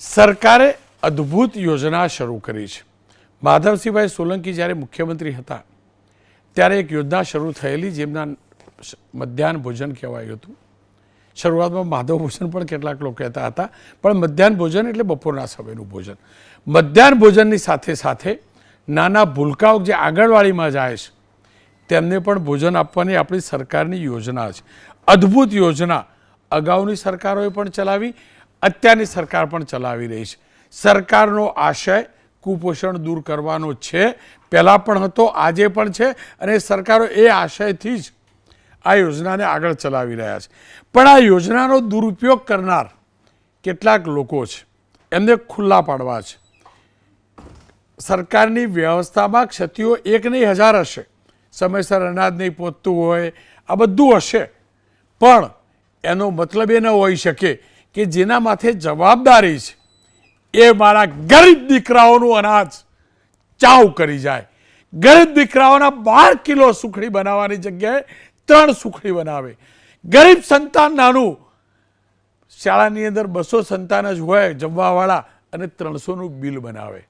સરકારે અદ્ભુત યોજના શરૂ કરી છે। માધવસિંહભાઈ સોલંકી જ્યારે મુખ્યમંત્રી હતા ત્યારે એક યોજના શરૂ થયેલી જેમના મધ્યાહન ભોજન કહેવાયું હતું। શરૂઆતમાં માધવ ભોજન પણ કેટલાક લોકો કહેતા હતા, પણ મધ્યાહન ભોજન એટલે બપોરના સમયનું ભોજન। મધ્યાહન ભોજનની સાથે સાથે નાના ભૂલકાઓ જે આંગણવાડીમાં જાય છે તેમને પણ ભોજન આપવાની આપણી સરકારની યોજના છે। અદ્ભુત યોજના અગાઉની સરકારોએ પણ ચલાવી, અત્યારની સરકાર પણ ચલાવી રહી છે। સરકારનો આશય કુપોષણ દૂર કરવાનો છે, પહેલાં પણ હતો, આજે પણ છે, અને સરકારો એ આશયથી જ આ યોજનાને આગળ ચલાવી રહ્યા છે। પણ આ યોજનાનો દુરુપયોગ કરનાર કેટલાક લોકો છે, એમને ખુલ્લા પાડવા છે। સરકારની વ્યવસ્થામાં ક્ષતિઓ એક નહીં હજાર હશે, સમયસર અનાજ નહીં પહોંચતું હોય, આ બધું હશે, પણ એનો મતલબ એ ન હોઈ શકે કે જેના માથે જવાબદારી છે એ મારા ગરીબ દીકરાઓનું અનાજ ચાવ કરી જાય। ગરીબ દીકરાઓના 12 કિલો સુખડી બનાવવાની જગ્યાએ 3 સુખડી બનાવે। ગરીબ સંતાન નાનું, શાળાની અંદર 200 સંતાન જ હોય જમવાવાળા, અને 300નું બિલ બનાવે।